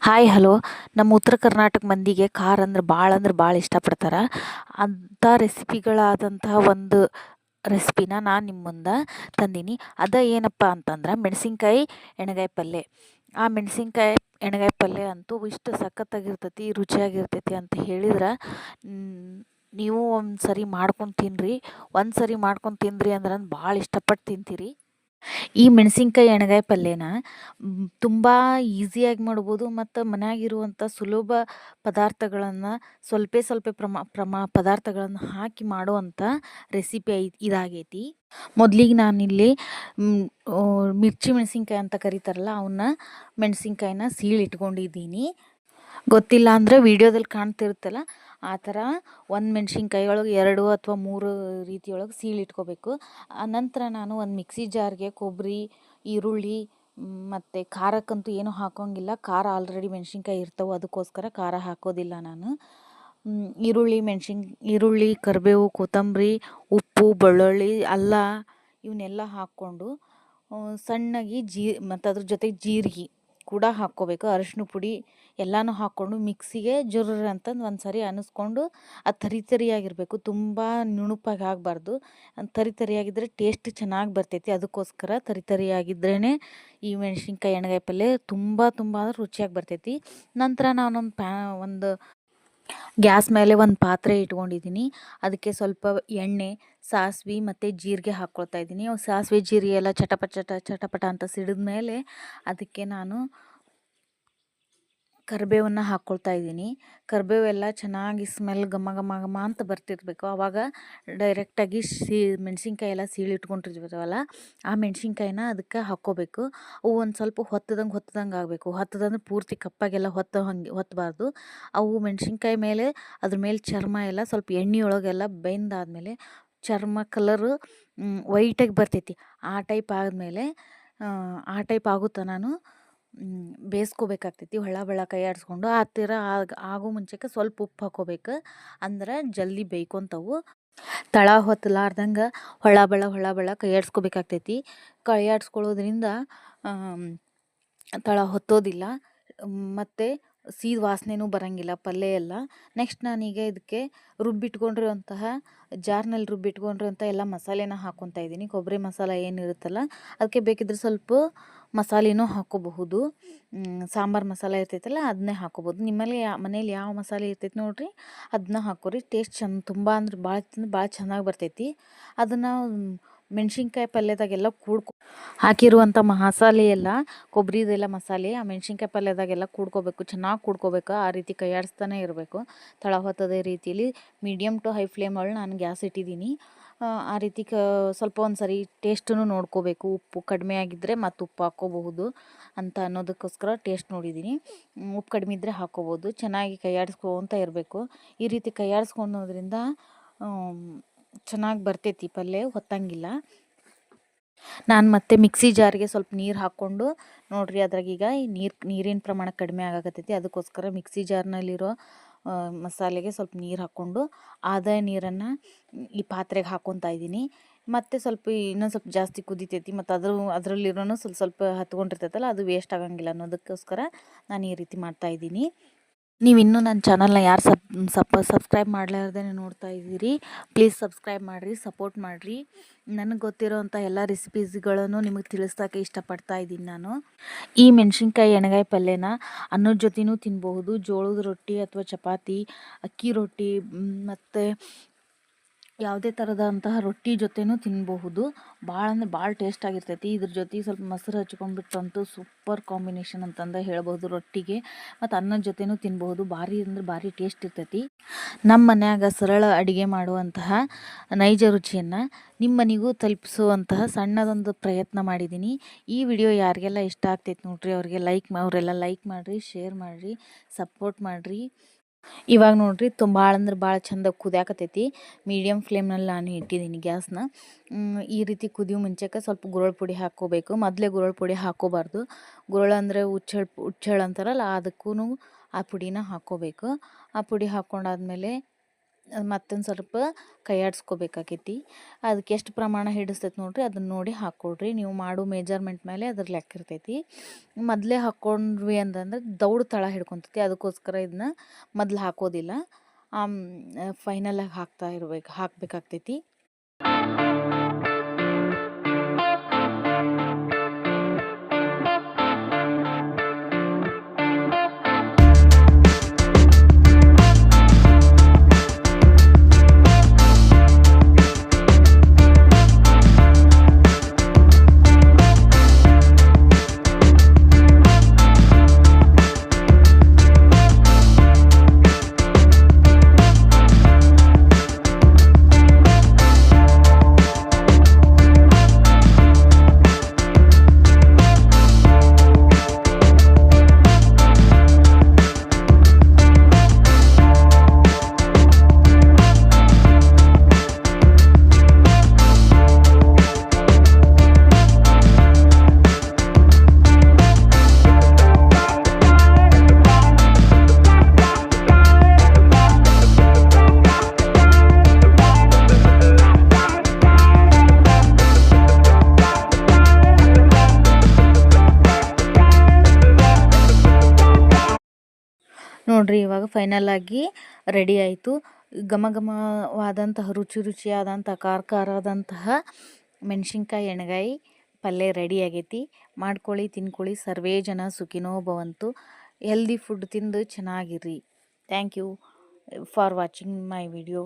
Hi hello. ನಮ್ಮ ಉತ್ತರ ಕರ್ನಾಟಕ ಮಂದಿಗೆ ಖಾರ ಅಂದ್ರೆ ಭಾಳ ಇಷ್ಟಪಡ್ತಾರೆ. ಅಂಥ ರೆಸಿಪಿಗಳಾದಂತಹ ಒಂದು ರೆಸಿಪಿನ ನಾನು ನಿಮ್ಮ ಮುಂದೆ ತಂದೀನಿ. ಅದು ಏನಪ್ಪ ಅಂತಂದ್ರೆ ಮೆಣಸಿನ್ಕಾಯಿ ಎಣ್ಗಾಯಿ ಪಲ್ಯ. ಆ ಮೆಣಸಿನ್ಕಾಯಿ ಎಣ್ಗಾಯಿ ಪಲ್ಯ ಅಂತೂ ಇಷ್ಟು ಸಖತ್ತಾಗಿರ್ತೈತಿ, ರುಚಿಯಾಗಿರ್ತೈತಿ ಅಂತ ಹೇಳಿದ್ರೆ ನೀವು ಒಂದು ಸರಿ ಮಾಡ್ಕೊಂಡು ತಿನ್ನಿರಿ. ಒಂದು ಸರಿ ಮಾಡ್ಕೊಂಡು ತಿಂದ್ರಿ ಅಂದ್ರೆ ಭಾಳ ಇಷ್ಟಪಟ್ಟು ತಿಂತೀರಿ. ಈ ಮೆಣಸಿನ್ಕಾಯಿ ಎಣ್ಗಾಯಿ ಪಲ್ಯನ ತುಂಬ ಈಸಿಯಾಗಿ ಮಾಡ್ಬೋದು ಮತ್ತು ಮನ್ಯಾಗಿರುವಂಥ ಸುಲಭ ಪದಾರ್ಥಗಳನ್ನು ಸ್ವಲ್ಪ ಪದಾರ್ಥಗಳನ್ನು ಹಾಕಿ ಮಾಡುವಂಥ ರೆಸಿಪಿ ಇದಾಗೈತಿ. ಮೊದಲಿಗೆ ನಾನಿಲ್ಲಿ ಮಿರ್ಚಿ ಮೆಣಸಿನ್ಕಾಯಿ ಅಂತ ಕರೀತಾರಲ್ಲ ಅವನ್ನ ಮೆಣಸಿನ್ಕಾಯಿನ ಇಟ್ಕೊಂಡಿದ್ದೀನಿ. ಗೊತ್ತಿಲ್ಲ ಅಂದರೆ ವೀಡಿಯೋದಲ್ಲಿ ಕಾಣ್ತಿರುತ್ತಲ್ಲ ಆ ಥರ ಒಂದು ಮೆಣಸಿನ್ಕಾಯಿ ಒಳಗೆ 2 ಅಥವಾ 3 ರೀತಿಯೊಳಗೆ ಇಟ್ಕೋಬೇಕು. ನಂತರ ನಾನು ಒಂದು ಮಿಕ್ಸಿ ಜಾರ್ಗೆ ಕೊಬ್ಬರಿ, ಈರುಳ್ಳಿ ಮತ್ತು ಖಾರಕ್ಕಂತೂ ಏನೂ ಹಾಕೋಂಗಿಲ್ಲ. ಖಾರ ಆಲ್ರೆಡಿ ಮೆಣಸಿನ್ಕಾಯಿ ಇರ್ತವೆ, ಅದಕ್ಕೋಸ್ಕರ ಖಾರ ಹಾಕೋದಿಲ್ಲ ನಾನು. ಈರುಳ್ಳಿ, ಕರಿಬೇವು, ಕೊತ್ತಂಬರಿ, ಉಪ್ಪು, ಬೆಳ್ಳುಳ್ಳಿ, ಅಲ್ಲ ಇವನ್ನೆಲ್ಲ ಹಾಕ್ಕೊಂಡು ಸಣ್ಣಗೆ ಮತ್ತು ಅದ್ರ ಜೊತೆಗೆ ಜೀರಿಗೆ ಕೂಡ ಹಾಕ್ಕೋಬೇಕು. ಅರಿಶಿನ ಪುಡಿ ಎಲ್ಲನೂ ಹಾಕ್ಕೊಂಡು ಮಿಕ್ಸಿಗೆ ಜುರ್ರ್ ಅಂತಂದು ಒಂದು ಸರಿ ಅನ್ನಿಸ್ಕೊಂಡು ಅದು ತರಿಯಾಗಿರಬೇಕು. ತುಂಬ ನುಣುಪಾಗಿ ಆಗಬಾರ್ದು. ತರಿಯಾಗಿದ್ದರೆ ಟೇಸ್ಟ್ ಚೆನ್ನಾಗಿ ಬರ್ತೈತಿ. ಅದಕ್ಕೋಸ್ಕರ ತರಿಯಾಗಿದ್ರೇ ಈ ಮೆಣಸಿನ್ಕಾಯಿ ಎಣ್ಗಾಯಿ ಪಲ್ಯ ತುಂಬ ಅಂದ್ರೆ ರುಚಿಯಾಗಿ ಬರ್ತೈತಿ. ನಂತರ ನಾನೊಂದು ಗ್ಯಾಸ್ ಮೇಲೆ ಒಂದು ಪಾತ್ರೆ ಇಟ್ಕೊಂಡಿದ್ದೀನಿ. ಅದಕ್ಕೆ ಸ್ವಲ್ಪ ಎಣ್ಣೆ, ಸಾಸಿವೆ ಮತ್ತು ಜೀರಿಗೆ ಹಾಕ್ಕೊಳ್ತಾ ಇದ್ದೀನಿ. ಸಾಸಿವೆ ಜೀರಿಗೆ ಎಲ್ಲ ಚಟಪಟ ಅಂತ ಸಿಡಿದ ಮೇಲೆ ಅದಕ್ಕೆ ನಾನು ಕರಿಬೇವನ್ನು ಹಾಕ್ಕೊಳ್ತಾ ಇದ್ದೀನಿ. ಕರಿಬೇವೆಲ್ಲ ಚೆನ್ನಾಗಿ ಸ್ಮೆಲ್ ಘಮ ಘಮ ಘಮ ಅಂತ ಬರ್ತಿರಬೇಕು. ಆವಾಗ ಡೈರೆಕ್ಟಾಗಿ ಮೆಣಸಿನ್ಕಾಯಿ ಎಲ್ಲ ಇಟ್ಕೊಂಡಿರ್ತೀವಲ್ಲ ಆ ಮೆಣಸಿನ್ಕಾಯಿನ ಅದಕ್ಕೆ ಹಾಕ್ಕೋಬೇಕು. ಅವು ಒಂದು ಸ್ವಲ್ಪ ಹೊತ್ತದಂಗೆ ಆಗಬೇಕು. ಹೊತ್ತದಂದ್ರೆ ಪೂರ್ತಿ ಕಪ್ಪಾಗೆಲ್ಲ ಹೊತ್ತಬಾರ್ದು. ಅವು ಮೆಣಸಿನ್ಕಾಯಿ ಮೇಲೆ ಅದ್ರ ಮೇಲೆ ಚರ್ಮ ಎಲ್ಲ ಸ್ವಲ್ಪ ಎಣ್ಣೆಯೊಳಗೆಲ್ಲ ಬೆಂದಾದ್ಮೇಲೆ ಚರ್ಮ ಕಲರು ವೈಟಾಗಿ ಬರ್ತೈತಿ. ಆ ಟೈಪ್ ಆಗುತ್ತಾ ನಾನು ಬೇಯಿಸ್ಕೋಬೇಕಾಗ್ತೈತಿ. ಹೊಳ ಕೈ ಆಡಿಸ್ಕೊಂಡು ಆ ಥರ ಆಗೋ ಮುಂಚೆಗೆ ಸ್ವಲ್ಪ ಉಪ್ಪು ಹಾಕ್ಕೋಬೇಕು. ಅಂದ್ರೆ ಜಲ್ದಿ ಬೇಯ್ಕೊಂತವು. ತಳ ಹೊತ್ತಲಾರ್ದಂಗೆ ಹೊಳ ಕೈ ಆಡಿಸ್ಕೋಬೇಕಾಗ್ತೈತಿ. ಕೈ ಆಡಿಸ್ಕೊಳ್ಳೋದ್ರಿಂದ ತಳ ಹೊತ್ತೋದಿಲ್ಲ ಮತ್ತು ವಾಸನೆನೂ ಬರೋಂಗಿಲ್ಲ ಪಲ್ಯ ಎಲ್ಲ. ನೆಕ್ಸ್ಟ್ ನಾನೀಗ ಇದಕ್ಕೆ ಜಾರ್ನಲ್ಲಿ ರುಬ್ಬಿಟ್ಕೊಂಡಿರೋಂಥ ಎಲ್ಲ ಮಸಾಲೆನ ಹಾಕ್ಕೊತಾ ಇದ್ದೀನಿ. ಕೊಬ್ಬರಿ ಮಸಾಲೆ ಏನಿರುತ್ತಲ್ಲ ಅದಕ್ಕೆ ಬೇಕಿದ್ರೆ ಸ್ವಲ್ಪ ಮಸಾಲೆನೂ ಹಾಕ್ಕೋಬಹುದು. ಸಾಂಬಾರು ಮಸಾಲೆ ಇರ್ತೈತಲ್ಲ ಅದನ್ನೇ ಹಾಕ್ಕೋಬೋದು. ನಿಮ್ಮಲ್ಲಿ ಮನೇಲಿ ಯಾವ ಮಸಾಲೆ ಇರ್ತೈತೆ ನೋಡಿರಿ ಅದನ್ನ ಹಾಕ್ಕೊರಿ. ಟೇಸ್ಟ್ ತುಂಬ ಅಂದ್ರೆ ಭಾಳ ಚೆನ್ನಾಗಿ ಬರ್ತೈತಿ. ಅದನ್ನು ಮೆಣಸಿನ್ಕಾಯಿ ಪಲ್ಯದಾಗೆಲ್ಲ ಹಾಕಿರುವಂಥ ಮಸಾಲೆ ಎಲ್ಲ ಕೊಬ್ಬರಿದೆಲ್ಲ ಮಸಾಲೆ ಆ ಮೆಣಸಿನ್ಕಾಯಿ ಪಲ್ಯದಾಗೆಲ್ಲ ಚೆನ್ನಾಗಿ ಕೂಡ್ಕೋಬೇಕು. ಆ ರೀತಿ ಕೈ ಆಡಿಸ್ತಾನೆ ಇರಬೇಕು. ತಳ ಹೊತ್ತದೇ ರೀತಿಯಲ್ಲಿ ಮೀಡಿಯಮ್ ಟು ಹೈ ಫ್ಲೇಮ್ ಒಳಗೆ ನಾನು ಗ್ಯಾಸ್ ಇಟ್ಟಿದ್ದೀನಿ. ಆ ರೀತಿ ಸ್ವಲ್ಪ ಒಂದು ಸರಿ ಟೇಸ್ಟನ್ನು ನೋಡ್ಕೋಬೇಕು. ಉಪ್ಪು ಕಡಿಮೆ ಆಗಿದ್ದರೆ ಮತ್ತು ಉಪ್ಪು ಹಾಕ್ಕೋಬಹುದು ಅಂತ ಅನ್ನೋದಕ್ಕೋಸ್ಕರ ಟೇಸ್ಟ್ ನೋಡಿದ್ದೀನಿ. ಉಪ್ಪು ಕಡಿಮೆ ಇದ್ದರೆ ಹಾಕ್ಕೋಬೋದು. ಚೆನ್ನಾಗಿ ಕೈ ಆಡಿಸ್ಕೊಂತ ಇರಬೇಕು. ಈ ರೀತಿ ಕೈ ಆಡಿಸ್ಕೊಳೋದ್ರಿಂದ ಚೆನ್ನಾಗಿ ಬರ್ತೈತಿ ಪಲ್ಯ, ಹೊತ್ತಂಗಿಲ್ಲ. ನಾನು ಮತ್ತೆ ಮಿಕ್ಸಿ ಜಾರಿಗೆ ಸ್ವಲ್ಪ ನೀರು ಹಾಕ್ಕೊಂಡು ನೋಡಿರಿ ಅದ್ರಾಗೀಗ ನೀರಿನ ಪ್ರಮಾಣ ಕಡಿಮೆ ಆಗಾಕತ್ತೈತಿ. ಅದಕ್ಕೋಸ್ಕರ ಮಿಕ್ಸಿ ಜಾರ್ನಲ್ಲಿರೋ ಮಸಾಲೆಗೆ ಸ್ವಲ್ಪ ನೀರು ಹಾಕ್ಕೊಂಡು ನೀರನ್ನು ಈ ಪಾತ್ರೆಗೆ ಹಾಕ್ಕೊತಾ ಇದ್ದೀನಿ. ಮತ್ತು ಇನ್ನೊಂದು ಸ್ವಲ್ಪ ಜಾಸ್ತಿ ಕುದಿತೈತಿ ಮತ್ತು ಅದರಲ್ಲಿರೋನು ಸ್ವಲ್ಪ ಹತ್ಕೊಂಡಿರ್ತೈತಲ್ಲ ಅದು ವೇಸ್ಟ್ ಆಗಂಗಿಲ್ಲ ಅನ್ನೋದಕ್ಕೋಸ್ಕರ ನಾನು ಈ ರೀತಿ ಮಾಡ್ತಾಯಿದ್ದೀನಿ. ನೀವು ಇನ್ನೂ ನನ್ನ ಚಾನಲ್ನ ಯಾರು ಸಬ್ಸ್ಕ್ರೈಬ್ ಮಾಡಲಾರ್ದೇ ನೋಡ್ತಾ ಇದ್ದೀರಿ, ಪ್ಲೀಸ್ ಸಬ್ಸ್ಕ್ರೈಬ್ ಮಾಡಿರಿ, ಸಪೋರ್ಟ್ ಮಾಡಿರಿ. ನನಗೆ ಗೊತ್ತಿರೋವಂಥ ಎಲ್ಲ ರೆಸಿಪೀಸ್ಗಳನ್ನು ನಿಮಗೆ ತಿಳಿಸೋಕ್ಕೆ ಇಷ್ಟಪಡ್ತಾ ಇದ್ದೀನಿ ನಾನು. ಈ ಮೆಣಸಿನ್ಕಾಯಿ ಎಣ್ಗಾಯಿ ಪಲ್ಯನ ಅನ್ನದ ಜೊತೆನೂ ತಿನ್ಬಹುದು. ಜೋಳದ ರೊಟ್ಟಿ ಅಥವಾ ಚಪಾತಿ, ಅಕ್ಕಿ ರೊಟ್ಟಿ ಮತ್ತು ಯಾವುದೇ ಥರದಂತಹ ರೊಟ್ಟಿ ಜೊತೆನೂ ತಿನ್ನಬಹುದು. ಭಾಳ ಟೇಸ್ಟ್ ಆಗಿರ್ತೈತಿ. ಇದ್ರ ಜೊತೆ ಸ್ವಲ್ಪ ಮೊಸರು ಹಚ್ಕೊಂಡ್ಬಿಟ್ಟಂತೂ ಸೂಪರ್ ಕಾಂಬಿನೇಷನ್ ಅಂತಂದು ಹೇಳ್ಬೋದು ರೊಟ್ಟಿಗೆ. ಮತ್ತು ಅನ್ನದ ಜೊತೆನೂ ತಿನ್ಬಹುದು. ಭಾರಿ ಟೇಸ್ಟ್ ಇರ್ತೈತಿ. ನಮ್ಮ ಮನ್ಯಾಗ ಸರಳ ಅಡುಗೆ ಮಾಡುವಂತಹ ನೈಜ ರುಚಿಯನ್ನು ನಿಮ್ಮ ಮನೆಗೂ ತಲುಪಿಸುವಂತಹ ಸಣ್ಣದೊಂದು ಪ್ರಯತ್ನ ಮಾಡಿದ್ದೀನಿ. ಈ ವಿಡಿಯೋ ಯಾರಿಗೆಲ್ಲ ಇಷ್ಟ ಆಗ್ತೈತೆ ನೋಡ್ರಿ ಅವರೆಲ್ಲ ಲೈಕ್ ಮಾಡಿರಿ, ಶೇರ್ ಮಾಡಿರಿ, ಸಪೋರ್ಟ್ ಮಾಡಿರಿ. ಇವಾಗ ನೋಡಿರಿ ಭಾಳ ಚಂದ ಕುದಿಯಾಕತ್ತೈತಿ. ಮೀಡಿಯಮ್ ಫ್ಲೇಮ್ನಲ್ಲಿ ನಾನು ಇಟ್ಟಿದ್ದೀನಿ ಗ್ಯಾಸ್ನ. ಈ ರೀತಿ ಕುದಿಯೋ ಮುಂಚೆಗೆ ಸ್ವಲ್ಪ ಗುರೋಳ್ ಪುಡಿ ಹಾಕ್ಕೋಬೇಕು. ಮೊದಲೇ ಗುರೋಳ್ ಪುಡಿ ಹಾಕ್ಕೋಬಾರ್ದು. ಗುರೋಳು ಅಂದರೆ ಹುಚ್ಚೆಳ್ಳು ಅಂತಾರಲ್ಲ ಅದಕ್ಕೂ ಆ ಪುಡಿನ ಹಾಕ್ಕೋಬೇಕು. ಆ ಪುಡಿ ಹಾಕ್ಕೊಂಡಾದ್ಮೇಲೆ ಮತ್ತೊಂದು ಸ್ವಲ್ಪ ಕೈ ಆಡಿಸ್ಕೋಬೇಕಾಕೈತಿ. ಅದಕ್ಕೆ ಎಷ್ಟು ಪ್ರಮಾಣ ಹಿಡಿಸ್ತೈತೆ ನೋಡಿರಿ, ಅದನ್ನು ನೋಡಿ ಹಾಕ್ಕೊಳ್ರಿ. ನೀವು ಮಾಡೋ ಮೆಜರ್ಮೆಂಟ್ ಮೇಲೆ ಅದ್ರ ಲೆಕ್ಕ ಇರ್ತೈತಿ. ಮೊದಲೇ ಹಾಕ್ಕೊಂಡ್ವಿ ಅಂತಂದ್ರೆ ದೌಡು ತಳ ಹಿಡ್ಕೊತೈತಿ. ಅದಕ್ಕೋಸ್ಕರ ಇದನ್ನ ಮೊದ್ಲು ಹಾಕೋದಿಲ್ಲ, ಫೈನಲಾಗಿ ಹಾಕಬೇಕಾಗ್ತೈತಿ. ನೋಡಿರಿ, ಇವಾಗ ಫೈನಲಾಗಿ ರೆಡಿ ಆಯಿತು. ಘಮ ಘಮವಾದಂತಹ ರುಚಿಯಾದಂಥ ಖಾರವಾದಂತಹ ಮೆಣಸಿನ್ಕಾಯಿ ಎಣ್ಗಾಯಿ ಪಲ್ಯ ರೆಡಿ ಆಗೈತಿ. ಮಾಡ್ಕೊಳ್ಳಿ, ತಿನ್ಕೊಳ್ಳಿ. ಸರ್ವೇ ಜನ ಸುಖಿನೋ ಭವಂತು. ಹೆಲ್ದಿ ಫುಡ್ ತಿಂದು ಚೆನ್ನಾಗಿರ್ರಿ. Thank you for watching my video.